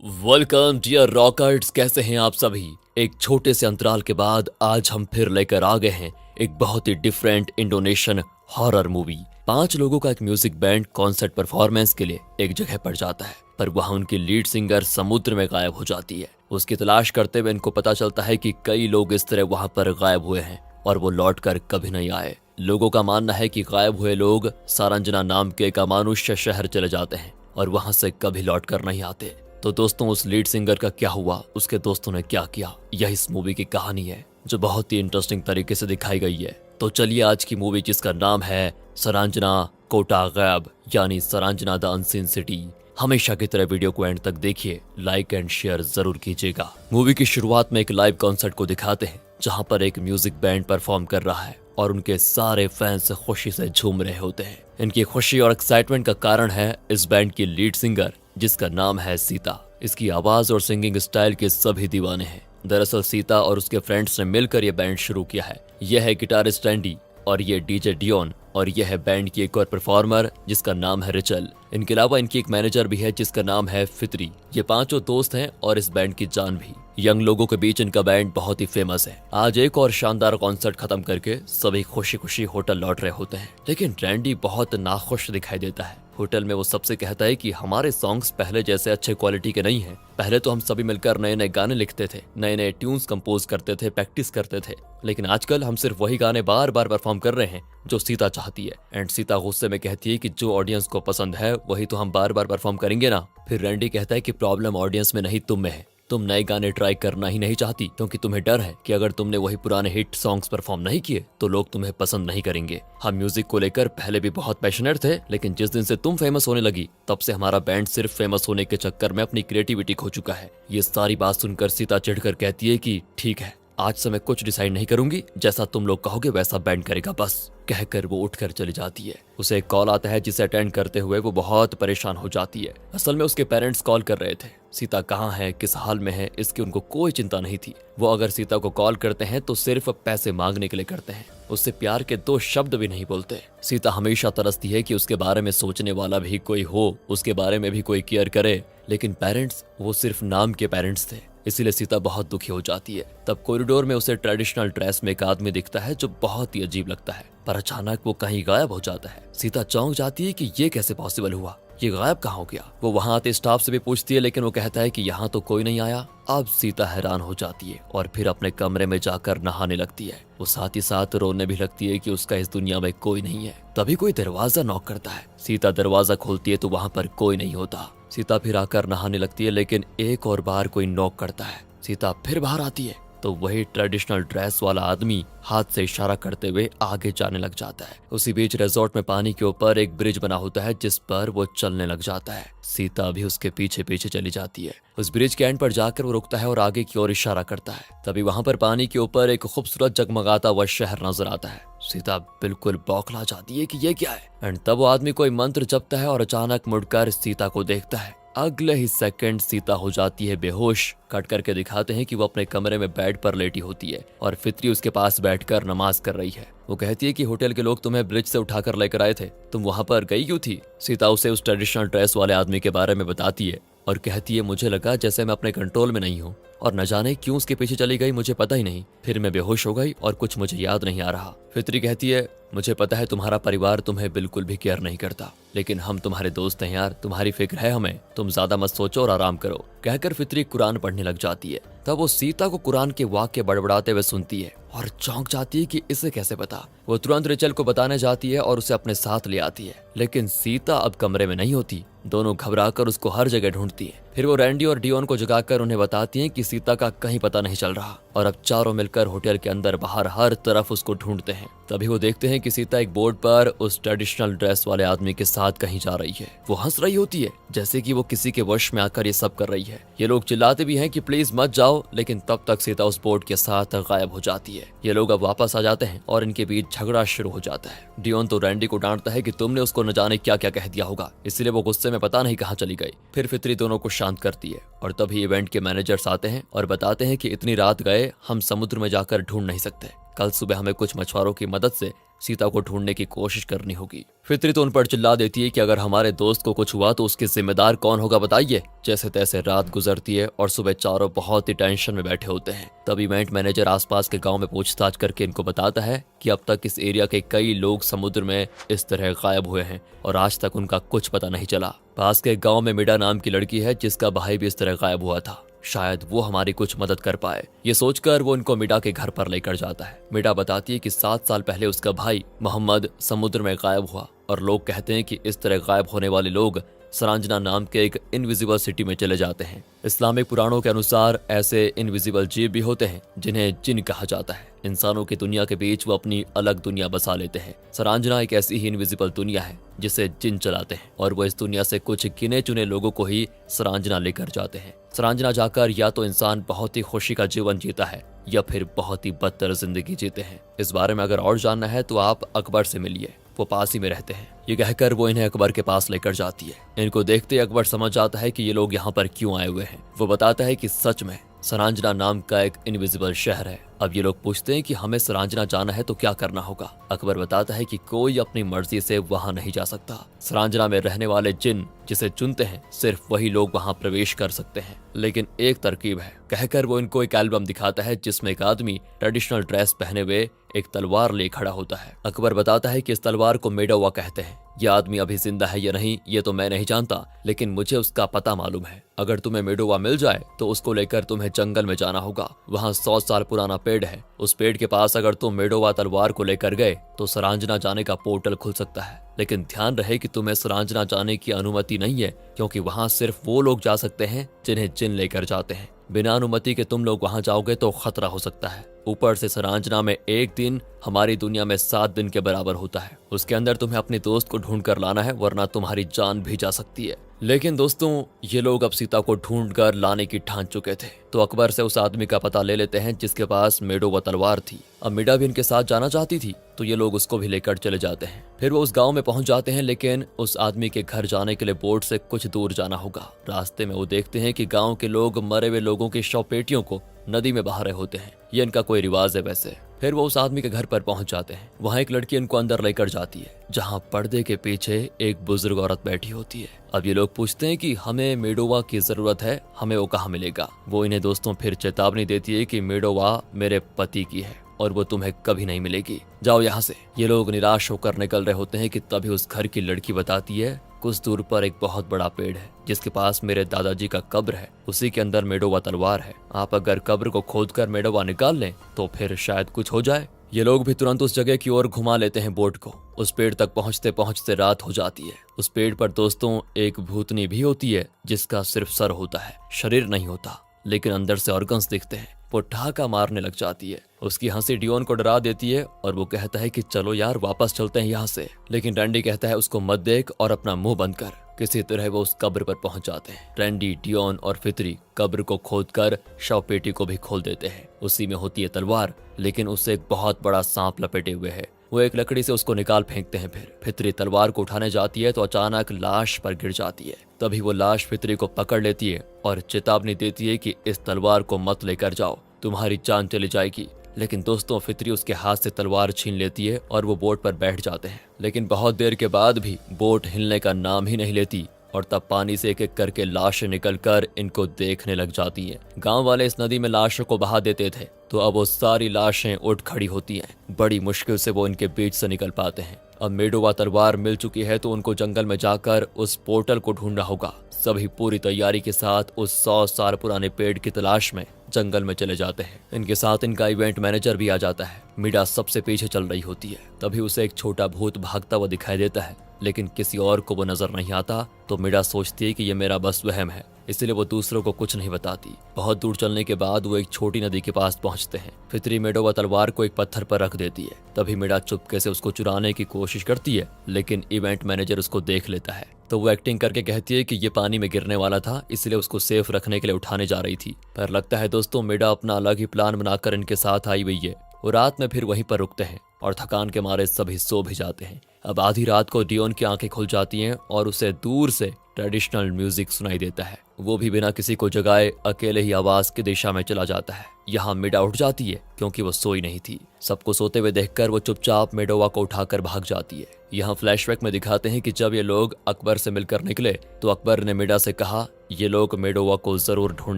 Welcome dear रॉकर्ट्स, कैसे हैं आप सभी। एक छोटे से अंतराल के बाद आज हम फिर लेकर आ गए हैं एक बहुत ही डिफरेंट इंडोनेशियन हॉरर मूवी। 5 लोगों का एक म्यूजिक बैंड कॉन्सर्ट परफॉर्मेंस के लिए एक जगह पर जाता है, पर वहां उनकी लीड सिंगर समुद्र में गायब हो जाती है। उसकी तलाश करते हुए इनको पता चलता है कि कई लोग इस तरह वहां पर गायब हुए हैं और वो लौट कर कभी नहीं आए। लोगों का मानना है कि गायब हुए लोग सारंजना नाम के एक अमानुष्य शहर चले जाते हैं और वहां से कभी लौट कर नहीं आते। तो दोस्तों, उस लीड सिंगर का क्या हुआ, उसके दोस्तों ने क्या किया, यह इस मूवी की कहानी है जो बहुत ही इंटरेस्टिंग तरीके से दिखाई गई है। तो चलिए आज की मूवी, जिसका नाम है सरांजना कोटा गैब यानी सरांजना द अनसीन सिटी, हमेशा की तरह वीडियो को एंड तक देखिए, लाइक एंड शेयर जरूर कीजिएगा। मूवी की शुरुआत में एक लाइव कॉन्सर्ट को दिखाते हैं जहां पर एक म्यूजिक बैंड परफॉर्म कर रहा है और उनके सारे फैंस खुशी से झूम रहे होते हैं। इनकी खुशी और एक्साइटमेंट का कारण है इस बैंड की लीड सिंगर, जिसका नाम है सीता। इसकी आवाज और सिंगिंग स्टाइल के सभी दीवाने हैं। दरअसल सीता और उसके फ्रेंड्स ने मिलकर यह बैंड शुरू किया है। यह है गिटारिस्ट एंडी और ये डीजे डियोन और यह है बैंड की एक और परफॉर्मर जिसका नाम है रिचल। इनके अलावा इनकी एक मैनेजर भी है जिसका नाम है फित्री। ये 5 दोस्त हैं और इस बैंड की जान भी। यंग लोगों के बीच इनका बैंड बहुत ही फेमस है। आज एक और शानदार कॉन्सर्ट खत्म करके सभी खुशी खुशी होटल लौट रहे होते हैं, लेकिन रैंडी बहुत नाखुश दिखाई देता है। होटल में वो सबसे कहता है कि हमारे सॉन्ग्स पहले जैसे अच्छे क्वालिटी के नहीं हैं। पहले तो हम सभी मिलकर नए नए गाने लिखते थे, नए नए ट्यून्स कंपोज करते थे, प्रैक्टिस करते थे, लेकिन आजकल हम सिर्फ वही गाने बार बार परफॉर्म कर रहे हैं जो सीता चाहती है। एंड सीता गुस्से में कहती है कि जो ऑडियंस को पसंद है वही तो हम बार बार परफॉर्म करेंगे ना। फिर रैंडी कहता है कि प्रॉब्लम ऑडियंस में नहीं तुम में है। तुम नए गाने ट्राई करना ही नहीं चाहती क्योंकि तुम्हें डर है कि अगर तुमने वही पुराने हिट सॉन्ग्स परफॉर्म नहीं किए तो लोग तुम्हें पसंद नहीं करेंगे। हम म्यूजिक को लेकर पहले भी बहुत पैशनेट थे, लेकिन जिस दिन से तुम फेमस होने लगी तब से हमारा बैंड सिर्फ फेमस होने के चक्कर में अपनी क्रिएटिविटी खो चुका है। ये सारी बात सुनकर सीता चिढ़कर कहती है कि ठीक है, आज से मैं कुछ डिसाइड नहीं करूंगी, जैसा तुम लोग कहोगे वैसा बैंड करेगा बस। कहकर वो उठकर चली जाती है। उसे एक कॉल आता है जिसे अटेंड करते हुए वो बहुत परेशान हो जाती है। असल में उसके पेरेंट्स कॉल कर रहे थे। सीता कहाँ है, किस हाल में है, इसकी उनको कोई चिंता नहीं थी। वो अगर सीता को कॉल करते हैं तो सिर्फ पैसे मांगने के लिए करते हैं, उससे प्यार के 2 शब्द भी नहीं बोलते। सीता हमेशा तरसती है कि उसके बारे में सोचने वाला भी कोई हो, उसके बारे में भी कोई केयर करे, लेकिन पेरेंट्स वो सिर्फ नाम के पेरेंट्स थे। इसीलिए सीता बहुत दुखी हो जाती है। तब कॉरिडोर में उसे ट्रेडिशनल ड्रेस में एक आदमी दिखता है जो बहुत ही अजीब लगता है, पर अचानक वो कहीं गायब हो जाता है। सीता चौंक जाती है कि ये कैसे पॉसिबल हुआ, ये गायब कहाँ हो गया। वो वहां आते स्टाफ से भी पूछती है, लेकिन वो कहता है कि यहाँ तो कोई नहीं आया। अब सीता हैरान हो जाती है और फिर अपने कमरे में जाकर नहाने लगती है। वो साथ ही साथ रोने भी लगती है कि उसका इस दुनिया में कोई नहीं है। तभी कोई दरवाजा नॉक करता है। सीता दरवाजा खोलती है तो वहां पर कोई नहीं होता। सीता फिर आकर नहाने लगती है, लेकिन एक और बार कोई नॉक करता है। सीता फिर बाहर आती है तो वही ट्रेडिशनल ड्रेस वाला आदमी हाथ से इशारा करते हुए आगे जाने लग जाता है। उसी बीच रिजॉर्ट में पानी के ऊपर एक ब्रिज बना होता है जिस पर वो चलने लग जाता है। सीता भी उसके पीछे पीछे चली जाती है। उस ब्रिज के एंड पर जाकर वो रुकता है और आगे की ओर इशारा करता है। तभी वहां पर पानी के ऊपर एक खूबसूरत जगमगाता हुआ शहर नजर आता है। सीता बिल्कुल बौखला जाती है कि ये क्या है। एंड तब वो आदमी कोई मंत्र जपता है और अचानक मुड़कर सीता को देखता है। अगले ही सेकंड सीता हो जाती है बेहोश। कट करके दिखाते हैं कि वो अपने कमरे में बेड पर लेटी होती है और फित्री उसके पास बैठकर नमाज कर रही है। वो कहती है कि होटल के लोग तुम्हें ब्रिज से उठाकर लेकर आए थे, तुम वहां पर गई क्यों थी। सीता उसे उस ट्रेडिशनल ड्रेस वाले आदमी के बारे में बताती है और कहती है, मुझे लगा जैसे मैं अपने कंट्रोल में नहीं हूँ और न जाने क्यों उसके पीछे चली गई, मुझे पता ही नहीं। फिर मैं बेहोश हो गई और कुछ मुझे याद नहीं आ रहा। फित्री कहती है, मुझे पता है तुम्हारा परिवार तुम्हें बिल्कुल भी केयर नहीं करता, लेकिन हम तुम्हारे दोस्त हैं यार, तुम्हारी फिक्र है हमें, तुम ज्यादा मत सोचो और आराम करो। कहकर फित्री कुरान पढ़ने लग जाती है। तब वो सीता को कुरान के वाक्य बड़बड़ाते हुए सुनती है और चौंक जाती है कि इसे कैसे पता। वो तुरंत रिचल को बताने जाती है और उसे अपने साथ ले आती है, लेकिन सीता अब कमरे में नहीं होती। दोनों घबराकर उसको हर जगह ढूंढती है। फिर वो रैंडी और डियोन को जगाकर उन्हें बताती हैं कि सीता का कहीं पता नहीं चल रहा और अब चारों मिलकर होटल के अंदर बाहर हर तरफ उसको ढूंढते हैं। तभी वो देखते हैं कि सीता एक बोर्ड पर उस ट्रेडिशनल ड्रेस वाले आदमी के साथ कहीं जा रही है। वो हंस रही होती है जैसे कि वो किसी के वश में आकर ये सब कर रही है। ये लोग चिल्लाते भी हैं कि प्लीज मत जाओ, लेकिन तब तक सीता उस बोर्ड के साथ गायब हो जाती है। ये लोग अब वापस आ जाते हैं और इनके बीच झगड़ा शुरू हो जाता है। डियोन तो रैंडी को डांटता है कि तुमने उसको न जाने क्या क्या कह दिया होगा, इसलिए वो गुस्से में पता नहीं कहाँ चली गई। फिर फित्री दोनों को शांत करती है और तभी इवेंट के मैनेजर्स आते हैं और बताते हैं कि इतनी रात गए हम समुद्र में जाकर ढूंढ नहीं सकते, कल सुबह हमें कुछ मछुआरों की मदद से सीता को ढूंढने की कोशिश करनी होगी। फित्री तो उन पर चिल्ला देती है कि अगर हमारे दोस्त को कुछ हुआ तो उसके जिम्मेदार कौन होगा बताइए। जैसे तैसे रात गुजरती है और सुबह चारों बहुत ही टेंशन में बैठे होते हैं। तब इवेंट मैनेजर आसपास के गांव में पूछताछ करके इनको बताता है कि अब तक इस एरिया के कई लोग समुद्र में इस तरह गायब हुए हैं और आज तक उनका कुछ पता नहीं चला। पास के गाँव में मिडा नाम की लड़की है जिसका भाई भी इस तरह गायब हुआ था, शायद वो हमारी कुछ मदद कर पाए। ये सोचकर वो इनको मिडा के घर पर लेकर जाता है। मिडा बताती है कि 7 साल पहले उसका भाई मोहम्मद समुद्र में गायब हुआ और लोग कहते हैं कि इस तरह गायब होने वाले लोग सरांजना नाम के एक इनविजिबल सिटी में चले जाते हैं। इस्लामिक पुराणों के अनुसार ऐसे इनविजिबल जीव भी होते हैं जिन्हें जिन कहा जाता है। इंसानों की दुनिया के बीच वो अपनी अलग दुनिया बसा लेते हैं। सरांजना एक ऐसी ही इनविजिबल दुनिया है जिसे जिन चलाते हैं और वो इस दुनिया से कुछ गिने चुने लोगों को ही सरांजना लेकर जाते हैं। सरांजना जाकर या तो इंसान बहुत ही खुशी का जीवन जीता है या फिर बहुत ही बदतर जिंदगी जीते हैं। इस बारे में अगर और जानना है तो आप अकबर से मिलिए, वो पास ही में रहते हैं। ये कहकर वो इन्हें अकबर के पास लेकर जाती है। इनको देखते ही अकबर समझ जाता है कि ये लोग यहाँ पर क्यों आए हुए हैं। वो बताता है कि सच में सरांजना नाम का एक इनविजिबल शहर है। अब ये लोग पूछते हैं कि हमें सरांजना जाना है तो क्या करना होगा। अकबर बताता है कि कोई अपनी मर्जी से वहां नहीं जा सकता। सरांजना में रहने वाले जिन जिसे चुनते हैं सिर्फ वही लोग वहां प्रवेश कर सकते हैं, लेकिन एक तरकीब है। कहकर वो इनको एक एल्बम दिखाता है जिसमें एक आदमी ट्रेडिशनल ड्रेस पहने हुए एक तलवार ले खड़ा होता है। अकबर बताता है कि इस तलवार को मेडोवा कहते हैं। यह आदमी अभी जिंदा है या नहीं ये तो मैं नहीं जानता, लेकिन मुझे उसका पता मालूम है। अगर तुम्हें मेडोवा मिल जाए तो उसको लेकर तुम्हें जंगल में जाना होगा। वहाँ 100 साल पुराना पेड़ है। उस पेड़ के पास अगर तुम मेडोवा तलवार को लेकर गए तो सरांजना जाने का पोर्टल खुल सकता है, लेकिन ध्यान रहे कि तुम्हें सरांजना जाने की अनुमति नहीं है, क्योंकि वहाँ सिर्फ वो लोग जा सकते हैं जिन्हें जिन लेकर जाते हैं। बिना अनुमति के तुम लोग वहां जाओगे तो खतरा हो सकता है। ऊपर से सरांजना में एक दिन हमारी दुनिया में 7 दिन के बराबर होता है। उसके अंदर तुम्हें अपने दोस्त को ढूंढ कर लाना है, वरना तुम्हारी जान भी जा सकती है। लेकिन दोस्तों ये लोग अब सीता को ढूंढ कर लाने की ठान चुके थे, तो अकबर से उस आदमी का पता ले लेते हैं जिसके पास मेडोवा तलवार थी। अब मिडा भी इनके साथ जाना चाहती थी तो ये लोग उसको भी लेकर चले जाते हैं। फिर वो उस गांव में पहुंच जाते हैं, लेकिन उस आदमी के घर जाने के लिए बोट से कुछ दूर जाना होगा। रास्ते में वो देखते हैं कि गांव के लोग मरे हुए लोगों की शव पेटियों को नदी में बहा रहे होते हैं। ये इनका कोई रिवाज है वैसे। फिर वो उस आदमी के घर पर पहुंच जाते हैं। वहाँ एक लड़की इनको अंदर लेकर जाती है, जहाँ पर्दे के पीछे एक बुजुर्ग औरत बैठी होती है। अब ये लोग पूछते हैं कि हमें मेडोवा की जरूरत है, हमें वो कहाँ मिलेगा। वो इन्हें दोस्तों फिर चेतावनी देती है कि मेडोवा मेरे पति की है और वो तुम्हें कभी नहीं मिलेगी, जाओ यहाँ से। ये लोग निराश होकर निकल रहे होते हैं कि तभी उस घर की लड़की बताती है कुछ दूर पर एक बहुत बड़ा पेड़ है जिसके पास मेरे दादाजी का कब्र है, उसी के अंदर मेडोवा तलवार है। आप अगर कब्र को खोदकर मेडोवा निकाल लें तो फिर शायद कुछ हो जाए। ये लोग भी तुरंत उस जगह की ओर घुमा लेते हैं बोट को। उस पेड़ तक पहुंचते पहुंचते रात हो जाती है। उस पेड़ पर दोस्तों एक भूतनी भी होती है जिसका सिर्फ सर होता है, शरीर नहीं होता, लेकिन अंदर से ऑर्गन्स दिखते हैं। वो ठहाका मारने लग जाती है। उसकी हंसी डियोन को डरा देती है और वो कहता है कि चलो यार वापस चलते हैं यहाँ से, लेकिन रैंडी कहता है उसको मत देख और अपना मुंह बंद कर। किसी तरह वो उस कब्र पर पहुंच जाते हैं। रैंडी, डियोन और फित्री कब्र को खोदकर शव पेटी को भी खोल देते हैं। उसी में होती है तलवार, लेकिन उससे एक बहुत बड़ा सांप लपेटे हुए है। वो एक लकड़ी से उसको निकाल फेंकते हैं। फिर फित्री तलवार को उठाने जाती है तो अचानक लाश पर गिर जाती है। तभी वो लाश फित्री को पकड़ लेती है और चेतावनी देती है कि इस तलवार को मत लेकर जाओ, तुम्हारी जान चली जाएगी। लेकिन दोस्तों फित्री उसके हाथ से तलवार छीन लेती है और वो बोट पर बैठ जाते हैं। लेकिन बहुत देर के बाद भी बोट हिलने का नाम ही नहीं लेती और तब पानी से एक एक करके लाशें निकलकर इनको देखने लग जाती हैं। गांव वाले इस नदी में लाशों को बहा देते थे, तो अब वो सारी लाशें उठ खड़ी होती हैं। बड़ी मुश्किल से वो इनके बीच से निकल पाते हैं। अब मेडोवा तलवार मिल चुकी है तो उनको जंगल में जाकर उस पोर्टल को ढूंढना होगा। सभी पूरी तैयारी के साथ उस 100 साल पुराने पेड़ की तलाश में जंगल में चले जाते हैं। इनके साथ इनका इवेंट मैनेजर भी आ जाता है। मीडा सबसे पीछे चल रही होती है। तभी उसे एक छोटा भूत भागता हुआ दिखाई देता है, लेकिन किसी और को वो नजर नहीं आता। तो मीडा सोचती है कि ये मेरा बस वहम है, इसलिए वो दूसरों को कुछ नहीं बताती। बहुत दूर चलने के बाद वो एक छोटी नदी के पास पहुंचते हैं। फित्री मेडोवा तलवार को एक पत्थर पर रख देती है। तभी मीडा चुपके से उसको चुराने की कोशिश करती है, लेकिन इवेंट मैनेजर उसको देख लेता है। तो वो एक्टिंग करके कहती है कि ये पानी में गिरने वाला था, इसलिए उसको सेफ रखने के लिए उठाने जा रही थी। पर लगता है दोस्तों मीडा अपना अलग ही प्लान बनाकर इनके साथ आई हुई है। वो रात में फिर वहीं पर रुकते हैं। और थकान के मारे सभी सो भी जाते हैं। अब आधी रात को डियोन की आंखें खुल जाती हैं और उसे दूर से ट्रेडिशनल म्यूजिक सुनाई देता है। वो भी बिना किसी को जगाए अकेले ही आवाज की दिशा में चला जाता है। यहाँ मिडा उठ जाती है क्योंकि वो सोई नहीं थी। सबको सोते हुए देखकर वो चुपचाप मेडोवा को उठाकर भाग जाती है। यहाँ फ्लैशबैक में दिखाते हैं कि जब ये लोग अकबर से मिलकर निकले तो अकबर ने मिडा से कहा, ये लोग मेडोवा को जरूर ढूंढ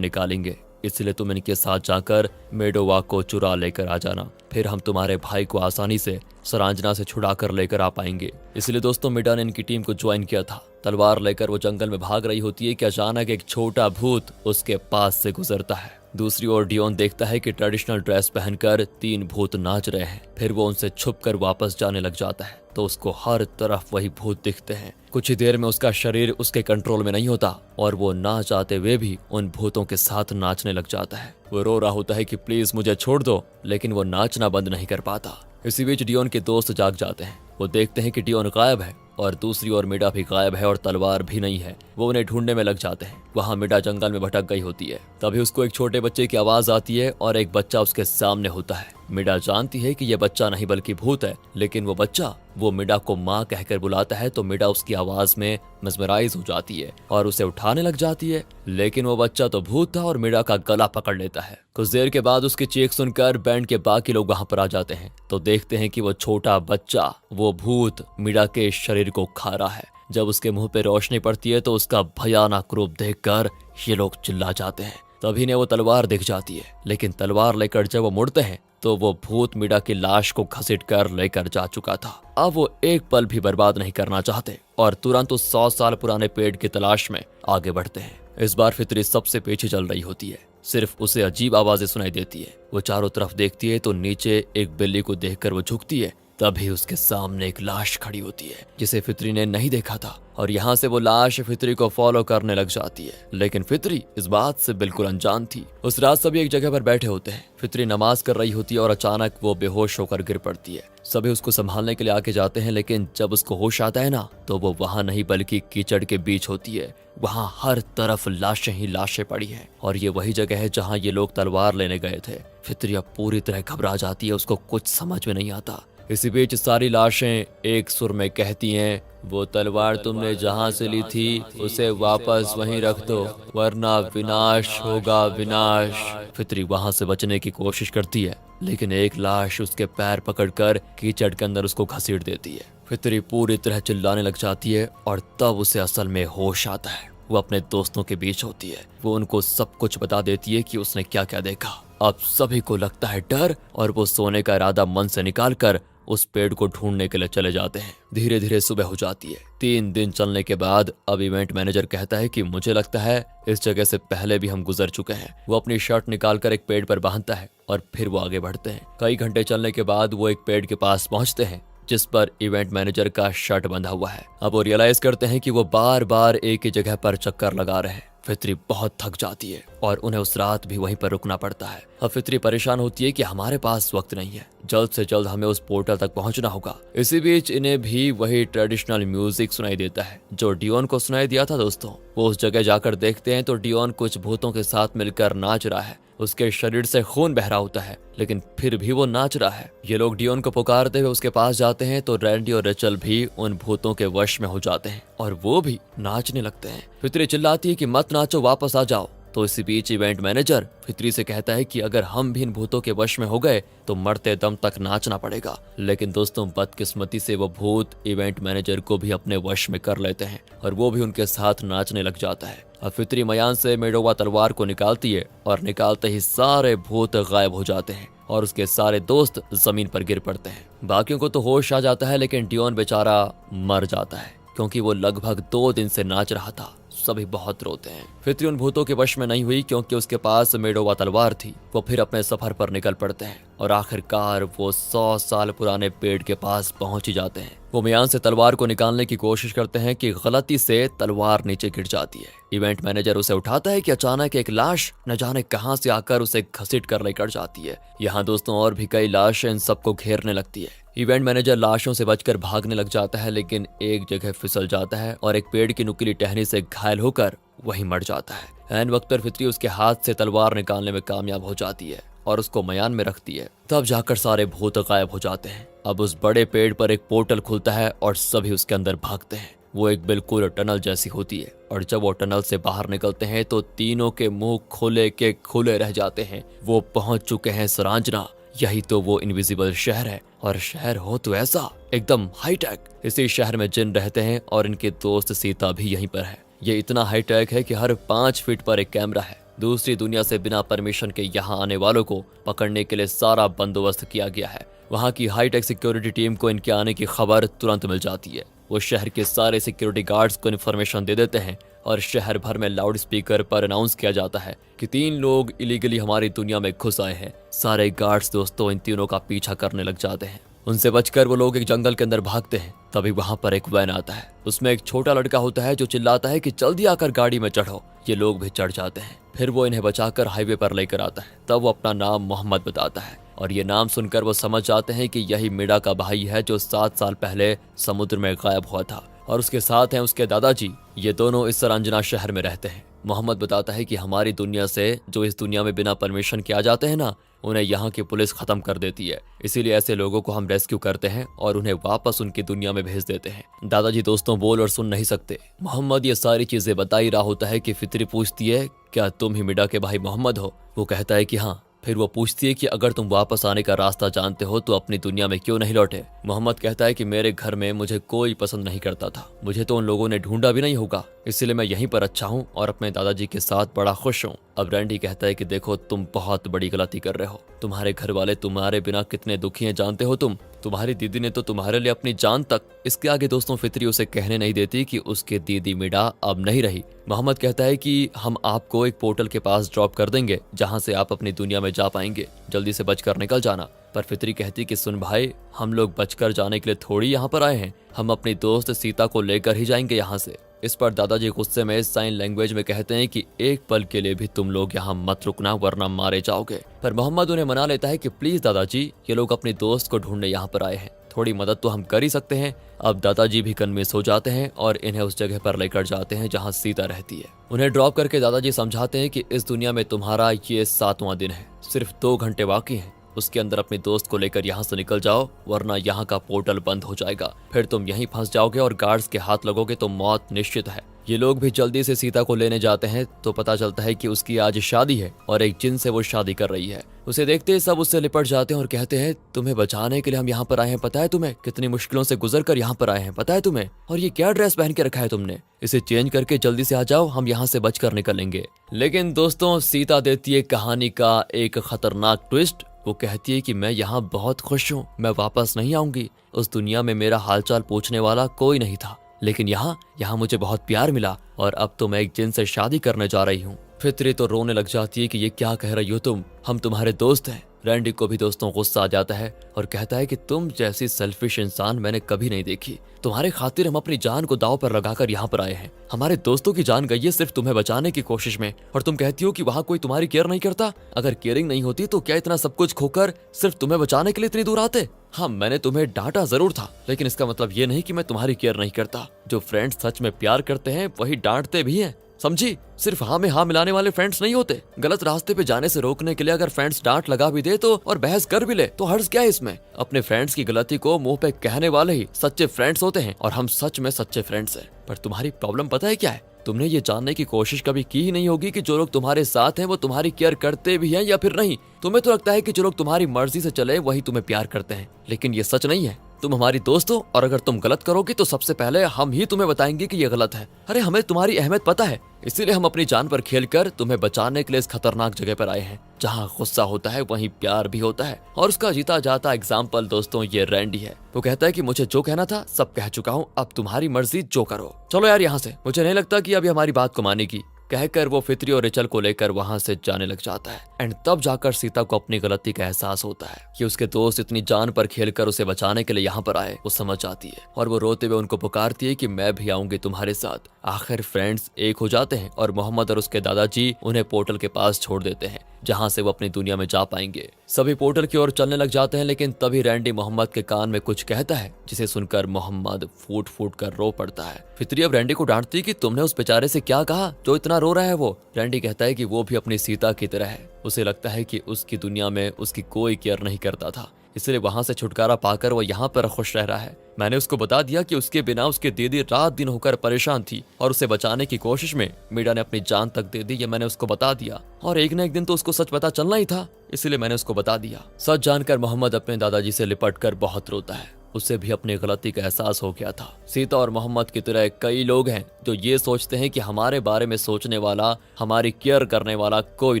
निकालेंगे, इसलिए तुम इनके साथ जाकर मेडोवा को चुरा लेकर आ जाना, फिर हम तुम्हारे भाई को आसानी से सरांजना से छुड़ा कर लेकर आ पाएंगे। इसलिए दोस्तों मिडा ने इनकी टीम को ज्वाइन किया था। तलवार लेकर वो जंगल में भाग रही होती है कि अचानक एक छोटा भूत उसके पास से गुजरता है। दूसरी ओर डियोन देखता है कि ट्रेडिशनल ड्रेस पहनकर 3 भूत नाच रहे हैं। फिर वो उनसे छुपकर वापस जाने लग जाता है तो उसको हर तरफ वही भूत दिखते हैं। कुछ ही देर में उसका शरीर उसके कंट्रोल में नहीं होता और वो ना चाहते हुए भी उन भूतों के साथ नाचने लग जाता है। वो रो रहा होता है कि प्लीज मुझे छोड़ दो, लेकिन वो नाचना बंद नहीं कर पाता। इसी बीच डियोन के दोस्त जाग जाते हैं। वो देखते हैं कि डियोन गायब है और दूसरी ओर मिडा भी गायब है और तलवार भी नहीं है। वो उन्हें ढूंढने में लग जाते हैं। वहाँ मिडा जंगल में भटक गई होती है। तभी उसको एक छोटे बच्चे की आवाज आती है और एक बच्चा उसके सामने होता है। मिडा जानती है कि यह बच्चा नहीं बल्कि भूत है, लेकिन वो बच्चा वो मिडा को माँ कहकर बुलाता है तो मिडा उसकी आवाज में मेस्मराइज हो जाती है और उसे उठाने लग जाती है। लेकिन वो बच्चा तो भूत था और मिडा का गला पकड़ लेता है। कुछ देर के बाद उसकी चीख सुनकर बैंड के बाकी लोग वहां पर आ जाते हैं तो देखते हैं कि वो छोटा बच्चा वो भूत मिडा के शरीर को खा रहा है। जब उसके मुंह पे रोशनी पड़ती है तो उसका भयानक रूप देखकर ये लोग चिल्ला जाते हैं। तभी ने वो तलवार दिख जाती है, लेकिन तलवार लेकर जब वो मुड़ते हैं तो वो भूत मिडा की लाश को घसीट कर लेकर जा चुका था। अब वो एक पल भी बर्बाद नहीं करना चाहते और तुरंत उस 100 साल पुराने पेड़ की तलाश में आगे बढ़ते हैं। इस बार फितरी सबसे पीछे चल रही होती है। सिर्फ उसे अजीब आवाजें सुनाई देती है। वो चारों तरफ देखती है तो नीचे एक बिल्ली को देखकर वो झुकती है। तभी उसके सामने एक लाश खड़ी होती है जिसे फितरी ने नहीं देखा था और यहाँ से वो लाश फितरी को फॉलो करने लग जाती है। लेकिन फितरी इस बात से बिल्कुल अनजान थी। उस रात सभी एक जगह पर बैठे होते हैं। फितरी नमाज कर रही होती है और अचानक वो बेहोश होकर गिर पड़ती है। सभी उसको संभालने के लिए आके जाते हैं, लेकिन जब उसको होश आता है ना तो वो वहाँ नहीं बल्कि कीचड़ के बीच होती है। वहाँ हर तरफ लाशें ही लाशें पड़ी हैं और ये वही जगह है जहाँ ये लोग तलवार लेने गए थे। फितरी अब पूरी तरह घबरा जाती है, उसको कुछ समझ में नहीं आता। इसी बीच सारी लाशें एक सुर में कहती हैं, वो तलवार तुमने जहां से ली थी उसे वापस वहीं रख दो, वरना विनाश होगा विनाश। फितरी वहां से बचने की कोशिश करती है, लेकिन एक लाश उसके पैर पकड़कर कीचड़ के अंदर उसको घसीट देती है। फितरी पूरी तरह चिल्लाने लग जाती है और तब उसे असल में होश आता है। वो अपने दोस्तों के बीच होती है। वो उनको सब कुछ बता देती है कि उसने क्या क्या देखा। अब सभी को लगता है डर और वो सोने का इरादा मन से निकालकर उस पेड़ को ढूंढने के लिए चले जाते हैं। धीरे धीरे सुबह हो जाती है। 3 दिन चलने के बाद अब इवेंट मैनेजर कहता है कि मुझे लगता है इस जगह से पहले भी हम गुजर चुके हैं। वो अपनी शर्ट निकालकर एक पेड़ पर बांधता है और फिर वो आगे बढ़ते हैं। कई घंटे चलने के बाद वो एक पेड़ के पास पहुंचते हैं जिस पर इवेंट मैनेजर का शर्ट बंधा हुआ है। अब वो रियलाइज करते हैं कि वो बार बार एक ही जगह पर चक्कर लगा रहे हैं। फितरी बहुत थक जाती है और उन्हें उस रात भी वहीं पर रुकना पड़ता है। अब फितरी परेशान होती है कि हमारे पास वक्त नहीं है, जल्द से जल्द हमें उस पोर्टल तक पहुंचना होगा। इसी बीच इन्हें भी वही ट्रेडिशनल म्यूजिक सुनाई देता है जो डियोन को सुनाई दिया था। दोस्तों वो उस जगह जाकर देखते हैं तो डियोन कुछ भूतों के साथ मिलकर नाच रहा है। उसके शरीर से खून बह रहा होता है, लेकिन फिर भी वो नाच रहा है। ये लोग डियोन को पुकारते हुए उसके पास जाते हैं तो रैंडी और रेचल भी उन भूतों के वश में हो जाते हैं और वो भी नाचने लगते हैं। फितरी चिल्लाती है कि मत नाचो, वापस आ जाओ। तो इसी बीच इवेंट मैनेजर फितरी से कहता है कि अगर हम भी इन भूतों के वश में हो गए तो मरते दम तक नाचना पड़ेगा। लेकिन दोस्तों बदकिस्मती से वो भूत इवेंट मैनेजर को भी अपने वश में कर लेते हैं और वो भी उनके साथ नाचने लग जाता है। अब फितरी मयान से मेडोवा तलवार को निकालती है और निकालते ही सारे भूत गायब हो जाते हैं और उसके सारे दोस्त जमीन पर गिर पड़ते हैं। बाकियों को तो होश आ जाता है, लेकिन डियोन बेचारा मर जाता है क्योंकि वो लगभग 2 दिन से नाच रहा था। सभी बहुत रोते हैं। फितरी उन भूतों के वश में नहीं हुई क्योंकि उसके पास मेडोवा तलवार थी। वो फिर अपने सफर पर निकल पड़ते हैं और आखिरकार वो 100 साल पुराने पेड़ के पास पहुंच ही जाते हैं। वो मियान से तलवार को निकालने की कोशिश करते हैं कि गलती से तलवार नीचे गिर जाती है। इवेंट मैनेजर उसे उठाता है कि अचानक एक लाश न जाने कहां से आकर उसे घसीट कर लेकर जाती है। यहाँ दोस्तों और भी कई लाशें इन सबको घेरने लगती है। इवेंट मैनेजर लाशों से बचकर भागने लग जाता है, लेकिन एक जगह फिसल जाता है और एक पेड़ की नुकीली टहनी से घायल होकर वहीं मर जाता है। ऐन वक्त पर फितरी उसके हाथ से तलवार निकालने में कामयाब हो जाती है और उसको मयान में रखती है। तब जाकर सारे भूत गायब हो जाते हैं। अब उस बड़े पेड़ पर एक पोर्टल खुलता है और सभी उसके अंदर भागते हैं। वो एक बिल्कुल टनल जैसी होती है और जब वो टनल से बाहर निकलते हैं तो तीनों के मुंह खुले के खुले रह जाते हैं। वो पहुंच चुके हैं सरांजना। यही तो वो इनविजिबल शहर है, और शहर हो तो ऐसा एकदम हाईटेक। इसी शहर में जिन रहते हैं और इनके दोस्त सीता भी यहीं पर है। ये इतना हाईटेक है कि हर 5 फीट पर एक कैमरा है। दूसरी दुनिया से बिना परमिशन के यहाँ आने वालों को पकड़ने के लिए सारा बंदोबस्त किया गया है। वहाँ की हाईटेक सिक्योरिटी टीम को इनके आने की खबर तुरंत मिल जाती है। वो शहर के सारे सिक्योरिटी गार्ड्स को इन्फॉर्मेशन दे देते हैं और शहर भर में लाउड स्पीकर पर अनाउंस किया जाता है कि 3 लोग इलीगली हमारी दुनिया में घुस आए हैं। सारे गार्ड्स दोस्तों इन तीनों का पीछा करने लग जाते हैं। उनसे बचकर वो लोग एक जंगल के अंदर भागते हैं। तभी वहां पर एक वैन आता है। उसमें एक छोटा लड़का होता है जो चिल्लाता है कि जल्दी आकर गाड़ी में चढ़ो। ये लोग भी चढ़ जाते हैं। फिर वो इन्हें बचाकर हाईवे पर लेकर आता है। तब वो अपना नाम मोहम्मद बताता है और ये नाम सुनकर वो समझ जाते हैं कि यही मीडा का भाई है जो 7 साल पहले समुद्र में गायब हुआ था, और उसके साथ हैं उसके दादाजी। ये दोनों इस सरांजना शहर में रहते हैं। मोहम्मद बताता है कि हमारी दुनिया से जो इस दुनिया में बिना परमिशन के आ जाते हैं ना, उन्हें यहाँ की पुलिस खत्म कर देती है। इसीलिए ऐसे लोगों को हम रेस्क्यू करते हैं और उन्हें वापस उनकी दुनिया में भेज देते हैं। दादाजी दोस्तों बोल और सुन नहीं सकते। मोहम्मद ये सारी चीजें बता ही रहा होता है कि फित्री पूछती है, क्या तुम ही मीडा के भाई मोहम्मद हो? वो कहता है कि हाँ। फिर वो पूछती है कि अगर तुम वापस आने का रास्ता जानते हो तो अपनी दुनिया में क्यों नहीं लौटे? मोहम्मद कहता है कि मेरे घर में मुझे कोई पसंद नहीं करता था, मुझे तो उन लोगों ने ढूंढा भी नहीं होगा, इसलिए मैं यहीं पर अच्छा हूँ और अपने दादाजी के साथ बड़ा खुश हूँ। अब रैंडी कहता है कि देखो तुम बहुत बड़ी गलती कर रहे हो। तुम्हारे घर वाले तुम्हारे बिना कितने दुखी हैं जानते हो तुम? तुम्हारी दीदी ने तो तुम्हारे लिए अपनी जान तक। इसके आगे दोस्तों फित्री उसे कहने नहीं देती कि उसकी दीदी मीडा अब नहीं रही। मोहम्मद कहता है कि हम आपको एक पोर्टल के पास ड्रॉप कर देंगे जहां से आप अपनी दुनिया में जा पाएंगे। जल्दी से बचकर निकल जाना। पर फित्री कहती कि सुन भाई, हम लोग बचकर जाने के लिए थोड़ी यहाँ पर आए हैं, हम अपनी दोस्त सीता को लेकर ही जाएंगे यहाँ से। इस पर दादाजी गुस्से में साइन लैंग्वेज में कहते हैं कि एक पल के लिए भी तुम लोग यहाँ मत रुकना वरना मारे जाओगे। पर मोहम्मद उन्हें मना लेता है कि प्लीज दादाजी, ये लोग अपनी दोस्त को ढूंढने यहाँ पर आए हैं, थोड़ी मदद तो हम कर ही सकते हैं। अब दादाजी भी कन्विंस हो जाते हैं और इन्हें उस जगह पर लेकर जाते हैं जहाँ सीता रहती है। उन्हें ड्रॉप करके दादाजी समझाते हैं कि इस दुनिया में तुम्हारा ये 7वां दिन है, सिर्फ 2 घंटे बाकी हैं। उसके अंदर अपनी दोस्त को लेकर यहाँ से निकल जाओ वरना यहाँ का पोर्टल बंद हो जाएगा। फिर तुम यहीं फंस जाओगे और गार्ड्स के हाथ लगोगे तो मौत निश्चित है। ये लोग भी जल्दी से सीता को लेने जाते हैं तो पता चलता है कि उसकी आज शादी है और एक जिन से वो शादी कर रही है। उसे देखते ही सब उससे लिपट जाते हैं और कहते हैं तुम्हें बचाने के लिए हम यहाँ पर आए हैं, पता है तुम्हें? कितनी मुश्किलों से गुजर कर यहाँ पर आए हैं, पता है तुम्हें? और ये क्या ड्रेस पहन के रखा है तुमने? इसे चेंज करके जल्दी से आ जाओ, हम यहाँ से बचकर निकलेंगे। लेकिन दोस्तों सीता देती है कहानी का एक खतरनाक ट्विस्ट। वो कहती है कि मैं यहाँ बहुत खुश हूँ, मैं वापस नहीं आऊंगी। उस दुनिया में मेरा हालचाल पूछने वाला कोई नहीं था, लेकिन यहाँ मुझे बहुत प्यार मिला और अब तो मैं एक जिन से शादी करने जा रही हूँ। फित्री तो रोने लग जाती है कि ये क्या कह रही हो तुम, हम तुम्हारे दोस्त हैं। रैंडी को भी दोस्तों गुस्सा आ जाता है और कहता है कि तुम जैसी सेल्फिश इंसान मैंने कभी नहीं देखी। तुम्हारे खातिर हम अपनी जान को दांव पर लगाकर यहाँ पर आए हैं। हमारे दोस्तों की जान गई है सिर्फ तुम्हें बचाने की कोशिश में, और तुम कहती हो कि वहाँ कोई तुम्हारी केयर नहीं करता। अगर केयरिंग नहीं होती तो क्या इतना सब कुछ खोकर सिर्फ तुम्हें बचाने के लिए इतनी दूर आते? हाँ, मैंने तुम्हें डांटा जरूर था, लेकिन इसका मतलब ये नहीं कि मैं तुम्हारी केयर नहीं करता। जो फ्रेंड्स सच में प्यार करते हैं वही डांटते भी हैं, समझी? सिर्फ हाँ में हाँ मिलाने वाले फ्रेंड्स नहीं होते। गलत रास्ते पे जाने से रोकने के लिए अगर फ्रेंड्स डांट लगा भी दे तो और बहस कर भी ले तो हर्ज क्या है इसमें? अपने फ्रेंड्स की गलती को मुंह पे कहने वाले ही सच्चे फ्रेंड्स होते हैं, और हम सच में सच्चे फ्रेंड्स हैं। पर तुम्हारी प्रॉब्लम पता है क्या है? तुमने ये जानने की कोशिश कभी की ही नहीं होगी कि जो लोग तुम्हारे साथ हैं वो तुम्हारी केयर करते भी हैं या फिर नहीं। तुम्हें तो लगता है कि जो लोग तुम्हारी मर्जी से चले वही तुम्हें प्यार करते हैं, लेकिन ये सच नहीं है। तुम हमारी दोस्त हो और अगर तुम गलत करोगी तो सबसे पहले हम ही तुम्हें बताएंगे कि ये गलत है। अरे हमें तुम्हारी अहमियत पता है, इसीलिए हम अपनी जान पर खेलकर तुम्हें बचाने के लिए इस खतरनाक जगह पर आए हैं। जहाँ गुस्सा होता है वहीं प्यार भी होता है, और उसका जीता जाता एग्जाम्पल दोस्तों ये रैंडी है। वो कहता है कि मुझे जो कहना था सब कह चुका हूँ, अब तुम्हारी मर्जी जो करो। चलो यार यहाँ से, मुझे नहीं लगता कि अभी हमारी बात को मानेगी। कहकर वो फित्री और रिचल को लेकर वहां से जाने लग जाता है। एंड तब जाकर सीता को अपनी गलती का एहसास होता है कि उसके दोस्त इतनी जान पर खेलकर उसे बचाने के लिए यहाँ पर आए। वो समझ जाती है और वो रोते हुए उनको पुकारती है कि मैं भी आऊंगी तुम्हारे साथ। आखिर फ्रेंड्स एक हो जाते हैं और मोहम्मद और उसके दादाजी उन्हें पोर्टल के पास छोड़ देते हैं। जहां से वो अपनी दुनिया में जा पाएंगे। सभी पोर्टल की ओर चलने लग जाते हैं, लेकिन तभी रैंडी मोहम्मद के कान में कुछ कहता है, जिसे सुनकर मोहम्मद फूट फूट कर रो पड़ता है। फितरी अब रैंडी को डांटती है कि तुमने उस बेचारे से क्या कहा जो इतना रो रहा है। वो रैंडी कहता है कि वो भी अपनी सीता की तरह है, उसे लगता है कि उसकी दुनिया में उसकी कोई केयर नहीं करता था, इसलिए वहां से छुटकारा पाकर वो यहाँ पर खुश रह रहा है। मैंने उसको बता दिया कि उसके बिना उसकी दीदी रात दिन होकर परेशान थी और उसे बचाने की कोशिश में मीडा ने अपनी जान तक दे दी। ये मैंने उसको बता दिया और एक न एक दिन तो उसको सच पता चलना ही था, इसलिए मैंने उसको बता दिया। सच जानकर मोहम्मद अपने दादाजी से लिपट कर बहुत रोता है। उसे भी अपनी गलती का एहसास हो गया था। सीता और मोहम्मद की तरह कई लोग हैं जो ये सोचते हैं कि हमारे बारे में सोचने वाला, हमारी केयर करने वाला कोई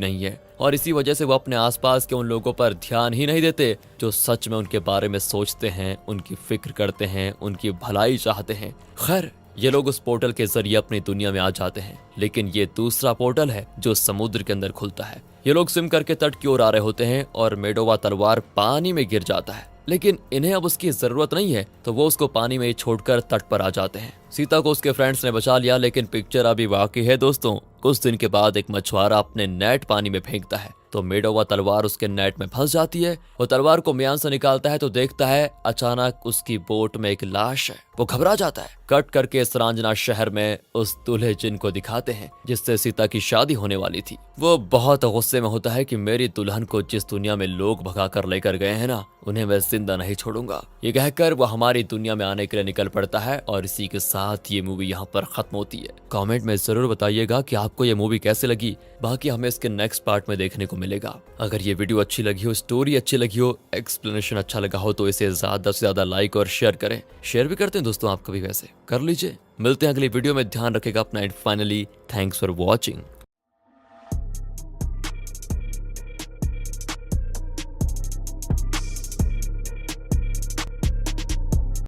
नहीं है, और इसी वजह से वो अपने आसपास के उन लोगों पर ध्यान ही नहीं देते जो सच में उनके बारे में सोचते हैं, उनकी फिक्र करते हैं, उनकी भलाई चाहते हैं। खैर, ये लोग उस पोर्टल के जरिए अपनी दुनिया में आ जाते हैं, लेकिन ये दूसरा पोर्टल है जो समुद्र के अंदर खुलता है। ये लोग स्विम करके तट की ओर आ रहे होते हैं और मेडोवा तलवार पानी में गिर जाता है, लेकिन इन्हें अब उसकी जरूरत नहीं है, तो वो उसको पानी में छोड़कर तट पर आ जाते हैं। सीता को उसके फ्रेंड्स ने बचा लिया, लेकिन पिक्चर अभी बाकी है दोस्तों। कुछ दिन के बाद एक मछुआरा अपने नेट पानी में फेंकता है तो मेडोवा तलवार उसके नेट में फंस जाती है। वो तलवार को म्यान से निकालता है तो देखता है अचानक उसकी बोट में एक लाश है। वो घबरा जाता है। कट करके सरांजना शहर में उस दूल्हे जिन को दिखाते हैं जिससे सीता की शादी होने वाली थी। वो बहुत गुस्से में होता है कि मेरी दुल्हन को जिस दुनिया में लोग भगा कर लेकर गए हैं ना, उन्हें मैं जिंदा नहीं छोड़ूंगा। ये कहकर वो हमारी दुनिया में आने के लिए निकल पड़ता है और इसी के साथ ये मूवी यहाँ पर खत्म होती है। कमेंट में जरूर बताइएगा कि आपको ये मूवी कैसे लगी। बाकी हमें इसके नेक्स्ट पार्ट में देखने को मिलेगा। अगर ये वीडियो अच्छी लगी हो, स्टोरी अच्छी लगी हो, एक्सप्लेनेशन अच्छा लगा हो तो इसे ज्यादा से ज्यादा लाइक और शेयर करें। शेयर भी करते हैं दोस्तों, आप कभी वैसे कर लीजिए। मिलते हैं अगली वीडियो में। ध्यान रखेगा अपना and finally thanks for watching.